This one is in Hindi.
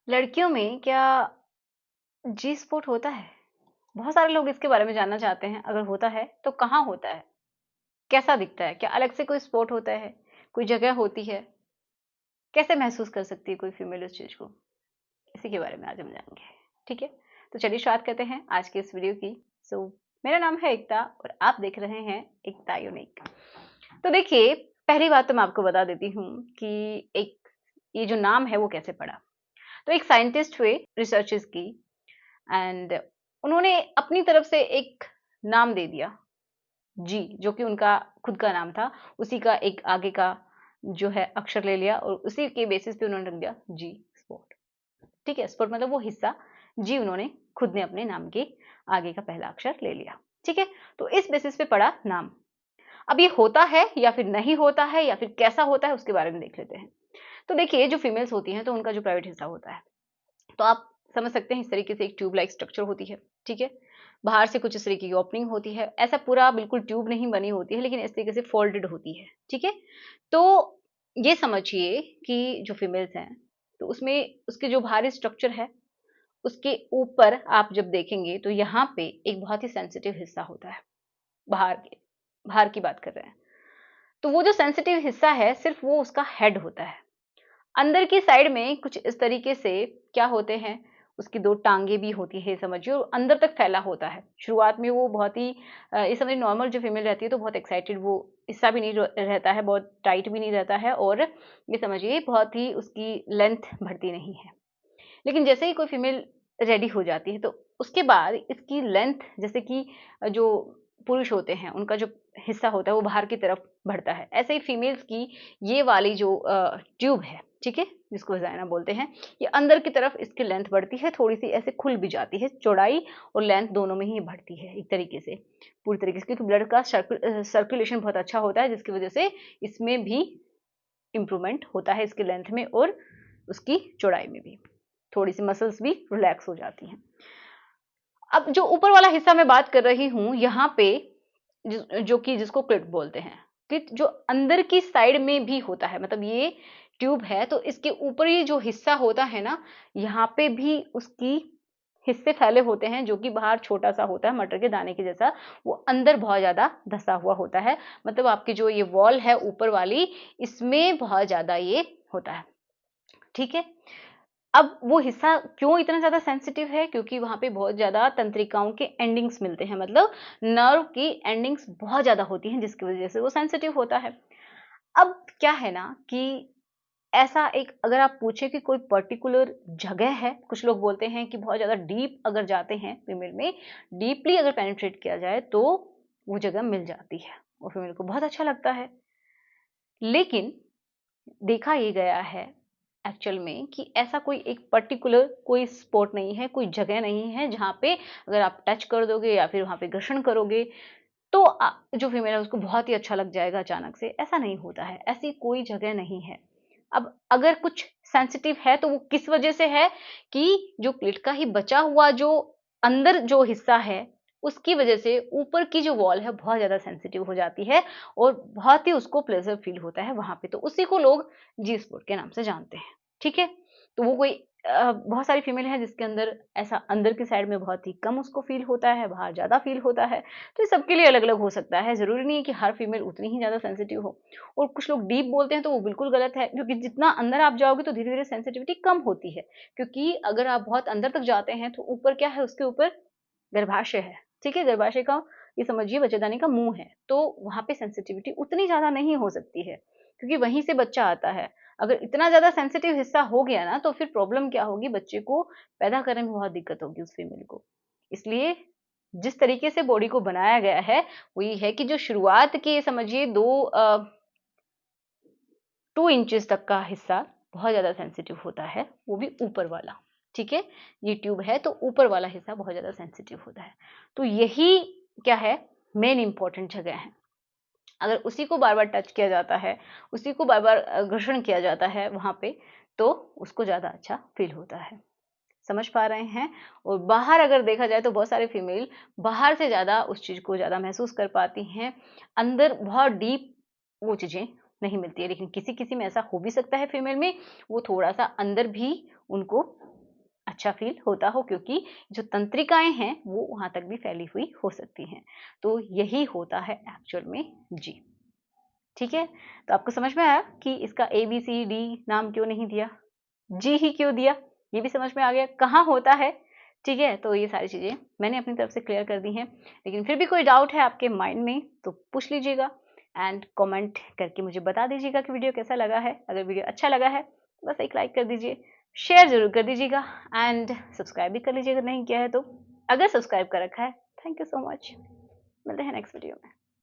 लड़कियों में क्या जी स्पॉट होता है? बहुत सारे लोग इसके बारे में जानना चाहते हैं। अगर होता है तो कहाँ होता है? कैसा दिखता है? क्या अलग से कोई स्पॉट होता है? कोई जगह होती है? कैसे महसूस कर सकती है कोई फीमेल उस चीज़ को? इसी के बारे में आज हम जानेंगे। ठीक है? तो चलिए शुरुआत करते हैं आज के इस वीडियो की। मेरा नाम है एकता और आप देख रहे हैं एकता यूनिक। तो देखिए, पहली बात तो मैं आपको बता देती हूँ कि एक ये जो नाम है वो कैसे पड़ा। तो एक साइंटिस्ट हुए रिसर्चेस की एंड उन्होंने अपनी तरफ से एक नाम दे दिया जी, जो कि उनका खुद का नाम था। उसी का एक आगे का जो है अक्षर ले लिया और उसी के बेसिस पे उन्होंने रख दिया जी स्पॉट। ठीक है, स्पॉट मतलब वो हिस्सा, जी उन्होंने खुद ने अपने नाम के आगे का पहला अक्षर ले लिया। ठीक है, तो इस बेसिस पे पड़ा नाम। अब ये होता है या फिर नहीं होता है या फिर कैसा होता है उसके बारे में देख लेते हैं। तो देखिए, जो फीमेल्स होती हैं तो उनका जो प्राइवेट हिस्सा होता है, तो आप समझ सकते हैं इस तरीके से एक ट्यूब लाइक स्ट्रक्चर होती है। ठीक है, बाहर से कुछ इस तरीके की ओपनिंग होती है। ऐसा पूरा बिल्कुल ट्यूब नहीं बनी होती है, लेकिन इस तरीके से फोल्डेड होती है। ठीक है, तो ये समझिए कि जो फीमेल्स हैं तो उसमें उसके जो बाहरी स्ट्रक्चर है उसके ऊपर आप जब देखेंगे तो यहाँ पे एक बहुत ही सेंसिटिव हिस्सा होता है। बाहर की बात कर रहे हैं, तो वो जो सेंसिटिव हिस्सा है सिर्फ वो उसका हेड होता है। अंदर की साइड में कुछ इस तरीके से क्या होते हैं, उसकी 2 टाँगें भी होती है समझिए और अंदर तक फैला होता है। शुरुआत में वो बहुत ही ये समझिए नॉर्मल जो फीमेल रहती है तो बहुत एक्साइटेड वो हिस्सा भी नहीं रहता है, बहुत टाइट भी नहीं रहता है और ये समझिए बहुत ही उसकी लेंथ बढ़ती नहीं है। लेकिन जैसे ही कोई फीमेल रेडी हो जाती है तो उसके बाद इसकी लेंथ जैसे कि जो पुरुष होते हैं उनका जो हिस्सा होता है वो बाहर की तरफ बढ़ता है। ऐसे ही फीमेल्स की ये वाली जो ट्यूब है, ठीक है, जिसको वजाइना बोलते हैं, ये अंदर की तरफ इसकी लेंथ बढ़ती है, थोड़ी सी ऐसे खुल भी जाती है। चौड़ाई और लेंथ दोनों में ही बढ़ती है एक तरीके से, पूरी तरीके से, क्योंकि ब्लड का सर्कुलेशन बहुत अच्छा होता है जिसकी वजह से इसमें भी इम्प्रूवमेंट होता है, इसकी लेंथ में और उसकी चौड़ाई में भी थोड़ी सी मसल्स भी रिलैक्स हो जाती हैं। अब जो ऊपर वाला हिस्सा मैं बात कर रही हूँ यहाँ पे जो कि जिसको क्लिट बोलते हैं, क्लिट जो अंदर की साइड में भी होता है, मतलब ये ट्यूब है तो इसके ऊपर ये जो हिस्सा होता है ना, यहाँ पे भी उसकी हिस्से फैले होते हैं जो कि बाहर छोटा सा होता है मटर के दाने के जैसा, वो अंदर बहुत ज्यादा धसा हुआ होता है। मतलब आपकी जो ये वॉल है ऊपर वाली, इसमें बहुत ज्यादा ये होता है। ठीक है, अब वो हिस्सा क्यों इतना ज़्यादा सेंसिटिव है, क्योंकि वहाँ पे बहुत ज़्यादा तंत्रिकाओं के एंडिंग्स मिलते हैं, मतलब नर्व की एंडिंग्स बहुत ज़्यादा होती हैं जिसकी वजह से वो सेंसिटिव होता है। अब क्या है ना कि ऐसा एक अगर आप पूछे कि कोई पर्टिकुलर जगह है, कुछ लोग बोलते हैं कि बहुत ज़्यादा डीप अगर जाते हैं फीमेल में, डीपली अगर पेनिट्रेट किया जाए तो वो जगह मिल जाती है और फीमेल को बहुत अच्छा लगता है। लेकिन देखा ये गया है एक्चुअल में कि ऐसा कोई एक पर्टिकुलर कोई स्पॉट नहीं है, कोई जगह नहीं है जहाँ पे अगर आप टच कर दोगे या फिर वहाँ पे घर्षण करोगे तो जो फीमेल है उसको बहुत ही अच्छा लग जाएगा अचानक से। ऐसा नहीं होता है, ऐसी कोई जगह नहीं है। अब अगर कुछ सेंसिटिव है तो वो किस वजह से है कि जो क्लिट का ही बचा हुआ जो अंदर जो हिस्सा है उसकी वजह से ऊपर की जो वॉल है बहुत ज़्यादा सेंसिटिव हो जाती है और बहुत ही उसको प्लेजर फील होता है वहाँ पे, तो उसी को लोग जी स्पॉट के नाम से जानते हैं। ठीक है, तो वो कोई बहुत सारी फीमेल है जिसके अंदर ऐसा अंदर की साइड में बहुत ही कम उसको फील होता है, बाहर ज़्यादा फील होता है। तो ये सबके लिए अलग अलग हो सकता है, ज़रूरी नहीं है कि हर फीमेल उतनी ही ज़्यादा सेंसिटिव हो। और कुछ लोग डीप बोलते हैं तो वो बिल्कुल गलत है, क्योंकि जितना अंदर आप जाओगे तो धीरे धीरे सेंसिटिविटी कम होती है, क्योंकि अगर आप बहुत अंदर तक जाते हैं तो ऊपर क्या है, उसके ऊपर गर्भाशय है। ठीक है, गर्भाशय का ये समझिए बच्चेदानी का मुंह है, तो वहां पे सेंसिटिविटी उतनी ज्यादा नहीं हो सकती है क्योंकि वहीं से बच्चा आता है। अगर इतना ज्यादा सेंसिटिव हिस्सा हो गया ना तो फिर प्रॉब्लम क्या होगी, बच्चे को पैदा करने में बहुत दिक्कत होगी उस फीमेल को। इसलिए जिस तरीके से बॉडी को बनाया गया है वो ये है कि जो शुरुआत के समझिए 2 इंचेस तक का हिस्सा बहुत ज़्यादा सेंसिटिव होता है, वो भी ऊपर वाला। ठीक है, ये ट्यूब है तो ऊपर वाला हिस्सा बहुत ज़्यादा सेंसिटिव होता है। तो यही क्या है, मेन इंपॉर्टेंट जगह है। अगर उसी को बार बार टच किया जाता है, उसी को बार बार घर्षण किया जाता है वहाँ पे, तो उसको ज़्यादा अच्छा फील होता है। समझ पा रहे हैं? और बाहर अगर देखा जाए तो बहुत सारे फीमेल बाहर से ज़्यादा उस चीज़ को ज़्यादा महसूस कर पाती हैं, अंदर बहुत डीप वो चीज़ें नहीं मिलती है। लेकिन किसी किसी में ऐसा हो भी सकता है फीमेल में, वो थोड़ा सा अंदर भी उनको अच्छा फील होता हो, क्योंकि जो तंत्रिकाएँ हैं वो वहाँ तक भी फैली हुई हो सकती हैं। तो यही होता है एक्चुअल में जी। ठीक है? तो आपको समझ में आया कि इसका ABCD नाम क्यों नहीं दिया? जी ही क्यों दिया? ये भी समझ में आ गया। कहाँ होता है? ठीक है? तो ये सारी चीज़ें मैंने अपनी तरफ से क्लियर कर दी हैं। लेकिन फिर भी कोई डाउट है आपके माइंड में तो पूछ लीजिएगा एंड कमेंट करके मुझे बता दीजिएगा कि वीडियो कैसा लगा है। अगर वीडियो अच्छा लगा है तो बस एक लाइक कर दीजिए, शेयर ज़रूर कर दीजिएगा एंड सब्सक्राइब भी कर लीजिए अगर नहीं किया है तो। अगर सब्सक्राइब कर रखा है, थैंक यू सो मच। मिलते हैं नेक्स्ट वीडियो में।